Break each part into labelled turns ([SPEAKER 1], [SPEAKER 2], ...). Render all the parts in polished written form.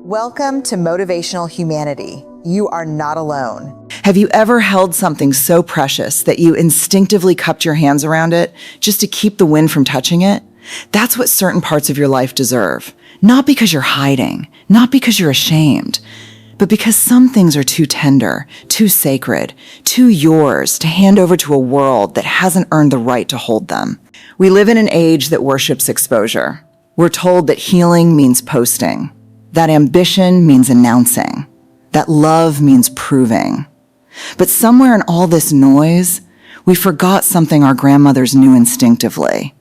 [SPEAKER 1] Welcome to Motivational Humanity. You are not alone.
[SPEAKER 2] Have you ever held something so precious that you instinctively cupped your hands around it just to keep the wind from touching it? That's what certain parts of your life deserve. Not because you're hiding, not because you're ashamed, but because some things are too tender, too sacred, too yours to hand over to a world that hasn't earned the right to hold them. We live in an age that worships exposure. We're told that healing means posting, that ambition means announcing, that love means proving. But somewhere in all this noise, we forgot something our grandmothers knew instinctively.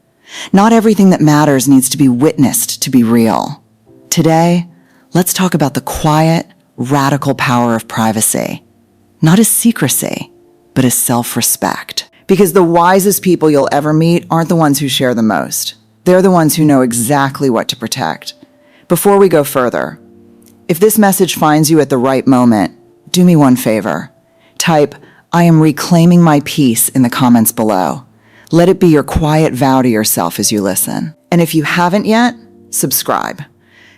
[SPEAKER 2] Not everything that matters needs to be witnessed to be real. Today, let's talk about the quiet, radical power of privacy. Not as secrecy, but as self-respect. Because the wisest people you'll ever meet aren't the ones who share the most. They're the ones who know exactly what to protect. Before we go further, if this message finds you at the right moment, do me one favor. Type, "I am reclaiming my peace" in the comments below. Let it be your quiet vow to yourself as you listen. And if you haven't yet, subscribe.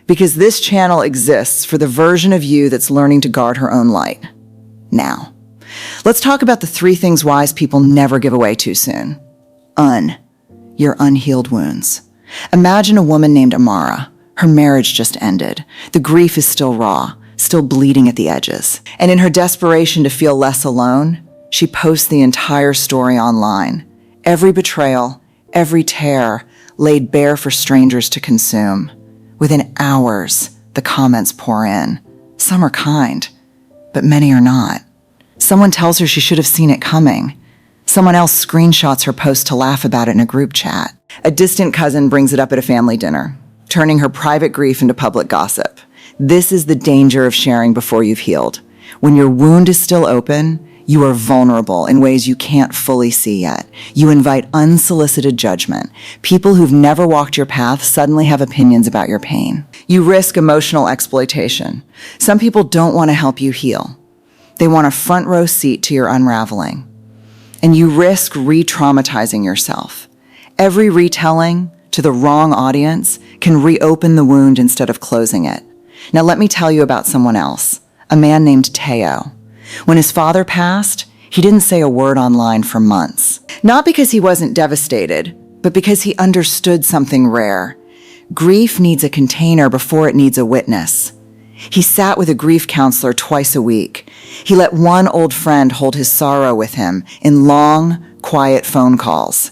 [SPEAKER 2] Because this channel exists for the version of you that's learning to guard her own light. Now, let's talk about the 3 things wise people never give away too soon. Your unhealed wounds. Imagine a woman named Amara. Her marriage just ended. The grief is still raw, still bleeding at the edges. And in her desperation to feel less alone, she posts the entire story online. Every betrayal, every tear laid bare for strangers to consume. Within hours, the comments pour in. Some are kind, but many are not. Someone tells her she should have seen it coming. Someone else screenshots her post to laugh about it in a group chat. A distant cousin brings it up at a family dinner, turning her private grief into public gossip. This is the danger of sharing before you've healed. When your wound is still open, you are vulnerable in ways you can't fully see yet. You invite unsolicited judgment. People who've never walked your path suddenly have opinions about your pain. You risk emotional exploitation. Some people don't want to help you heal. They want a front row seat to your unraveling. And you risk re-traumatizing yourself. Every retelling to the wrong audience can reopen the wound instead of closing it. Now let me tell you about someone else, a man named Teo. When his father passed, he didn't say a word online for months. Not because he wasn't devastated, but because he understood something rare. Grief needs a container before it needs a witness. He sat with a grief counselor twice a week. He let one old friend hold his sorrow with him in long, quiet phone calls.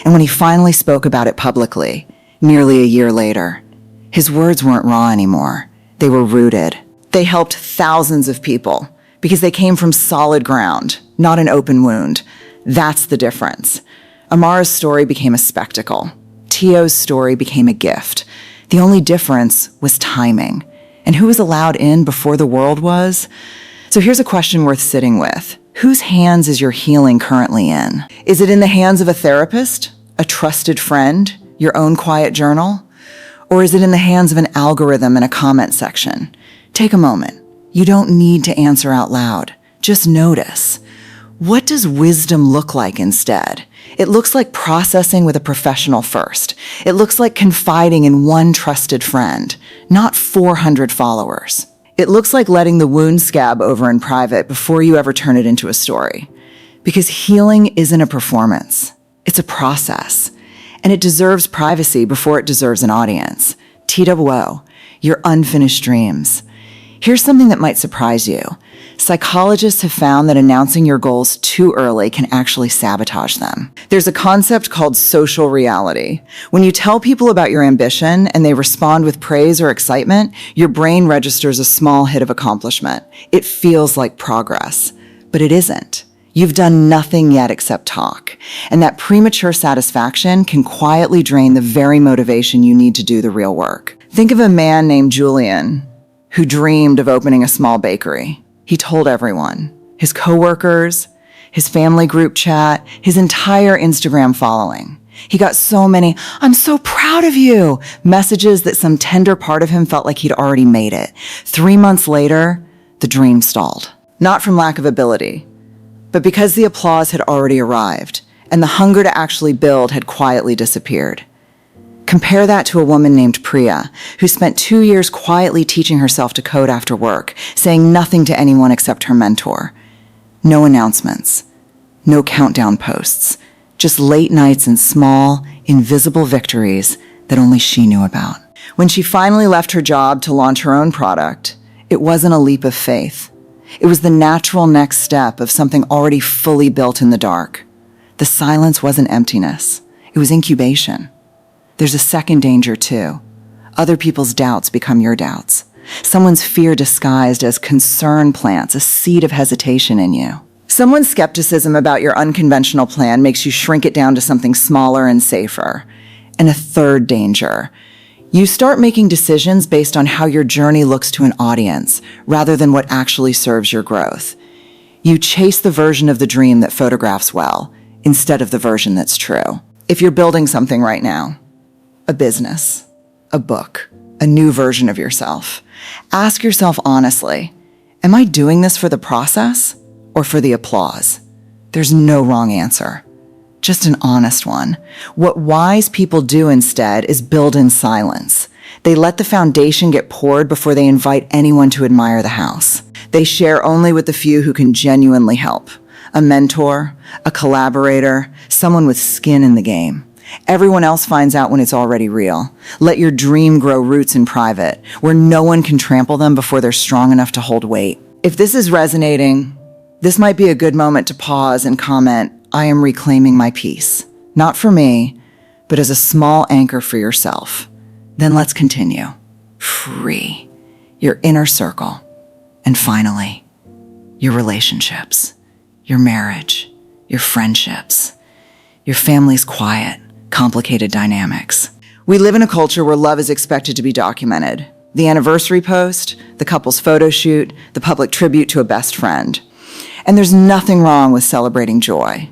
[SPEAKER 2] And when he finally spoke about it publicly, nearly a year later, his words weren't raw anymore. They were rooted. They helped thousands of people because they came from solid ground, not an open wound. That's the difference. Amara's story became a spectacle. Teo's story became a gift. The only difference was timing. And who was allowed in before the world was? So here's a question worth sitting with. Whose hands is your healing currently in? Is it in the hands of a therapist, a trusted friend, your own quiet journal? Or is it in the hands of an algorithm in a comment section? Take a moment. You don't need to answer out loud. Just notice. What does wisdom look like instead? It looks like processing with a professional first. It looks like confiding in one trusted friend, not 400 followers. It looks like letting the wound scab over in private before you ever turn it into a story. Because healing isn't a performance. It's a process. And it deserves privacy before it deserves an audience. TWO, your unfinished dreams. Here's something that might surprise you. Psychologists have found that announcing your goals too early can actually sabotage them. There's a concept called social reality. When you tell people about your ambition and they respond with praise or excitement, your brain registers a small hit of accomplishment. It feels like progress, but it isn't. You've done nothing yet except talk. And that premature satisfaction can quietly drain the very motivation you need to do the real work. Think of a man named Julian who dreamed of opening a small bakery. He told everyone, his coworkers, his family group chat, his entire Instagram following. He got so many, "I'm so proud of you," messages that some tender part of him felt like he'd already made it. 3 months later, the dream stalled. Not from lack of ability, but because the applause had already arrived and the hunger to actually build had quietly disappeared. Compare that to a woman named Priya, who spent 2 years quietly teaching herself to code after work, saying nothing to anyone except her mentor. No announcements, no countdown posts, just late nights and small, invisible victories that only she knew about. When she finally left her job to launch her own product, it wasn't a leap of faith. It was the natural next step of something already fully built in the dark. The silence wasn't emptiness. It was incubation. There's a second danger, too. Other people's doubts become your doubts. Someone's fear disguised as concern plants a seed of hesitation in you. Someone's skepticism about your unconventional plan makes you shrink it down to something smaller and safer. And a third danger. You start making decisions based on how your journey looks to an audience, rather than what actually serves your growth. You chase the version of the dream that photographs well, instead of the version that's true. If you're building something right now, a business, a book, a new version of yourself, ask yourself honestly, am I doing this for the process or for the applause? There's no wrong answer, just an honest one. What wise people do instead is build in silence. They let the foundation get poured before they invite anyone to admire the house. They share only with the few who can genuinely help. A mentor, a collaborator, someone with skin in the game. Everyone else finds out when it's already real. Let your dream grow roots in private, where no one can trample them before they're strong enough to hold weight. If this is resonating, this might be a good moment to pause and comment, I am reclaiming my peace. Not for me, but as a small anchor for yourself. Then let's continue. Free. Your inner circle. And finally, your relationships. Your marriage. Your friendships. Your family's quiet, complicated dynamics. We live in a culture where love is expected to be documented. The anniversary post, the couple's photo shoot, the public tribute to a best friend. And there's nothing wrong with celebrating joy.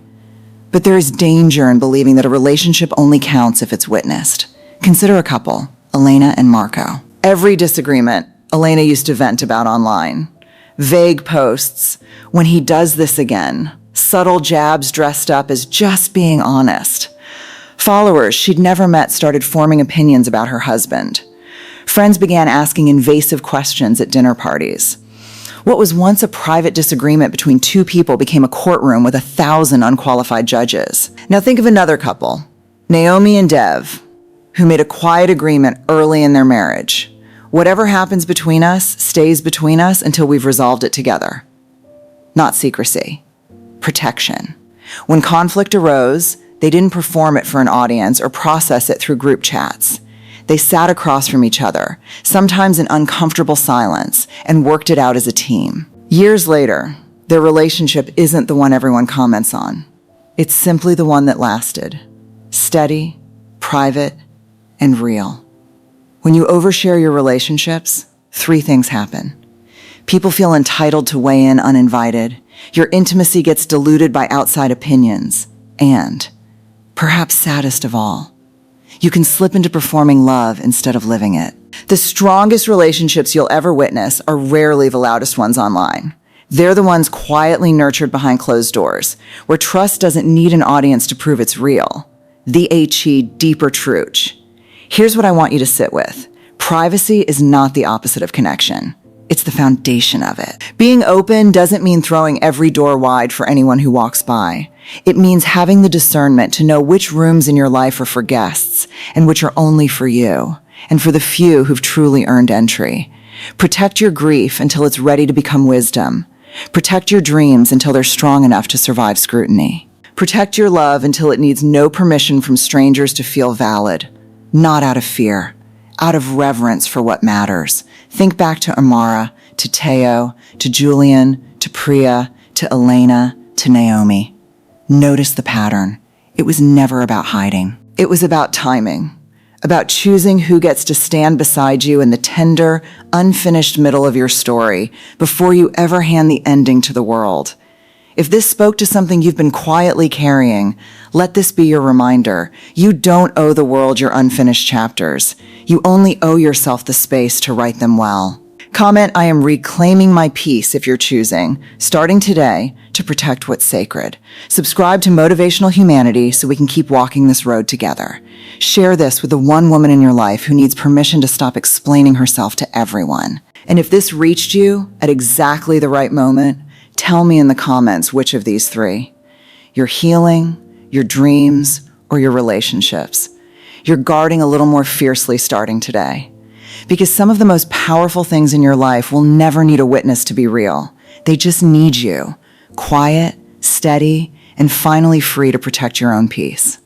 [SPEAKER 2] But there is danger in believing that a relationship only counts if it's witnessed. Consider a couple, Elena and Marco. Every disagreement, Elena used to vent about online. Vague posts, when he does this again. Subtle jabs dressed up as just being honest. Followers she'd never met started forming opinions about her husband. Friends began asking invasive questions at dinner parties. What was once a private disagreement between two people became a courtroom with 1,000 unqualified judges. Now think of another couple, Naomi and Dev, who made a quiet agreement early in their marriage. Whatever happens between us stays between us until we've resolved it together. Not secrecy. Protection. When conflict arose, they didn't perform it for an audience or process it through group chats. They sat across from each other, sometimes in uncomfortable silence, and worked it out as a team. Years later, their relationship isn't the one everyone comments on. It's simply the one that lasted. Steady, private, and real. When you overshare your relationships, 3 things happen. People feel entitled to weigh in uninvited. Your intimacy gets diluted by outside opinions. And, perhaps saddest of all, you can slip into performing love instead of living it. The strongest relationships you'll ever witness are rarely the loudest ones online. They're the ones quietly nurtured behind closed doors, where trust doesn't need an audience to prove it's real. The deeper truth. Here's what I want you to sit with. Privacy is not the opposite of connection. It's the foundation of it. Being open doesn't mean throwing every door wide for anyone who walks by. It means having the discernment to know which rooms in your life are for guests and which are only for you, and for the few who've truly earned entry. Protect your grief until it's ready to become wisdom. Protect your dreams until they're strong enough to survive scrutiny. Protect your love until it needs no permission from strangers to feel valid. Not out of fear, out of reverence for what matters. Think back to Amara, to Teo, to Julian, to Priya, to Elena, to Naomi. Notice the pattern. It was never about hiding. It was about timing, about choosing who gets to stand beside you in the tender, unfinished middle of your story before you ever hand the ending to the world. If this spoke to something you've been quietly carrying, let this be your reminder. You don't owe the world your unfinished chapters. You only owe yourself the space to write them well. Comment, I am reclaiming my peace if you're choosing, starting today, to protect what's sacred. Subscribe to Motivational Humanity so we can keep walking this road together. Share this with the one woman in your life who needs permission to stop explaining herself to everyone. And if this reached you at exactly the right moment, tell me in the comments which of these three: your healing, your dreams, or your relationships. You're guarding a little more fiercely starting today. Because some of the most powerful things in your life will never need a witness to be real. They just need you, quiet, steady, and finally free to protect your own peace.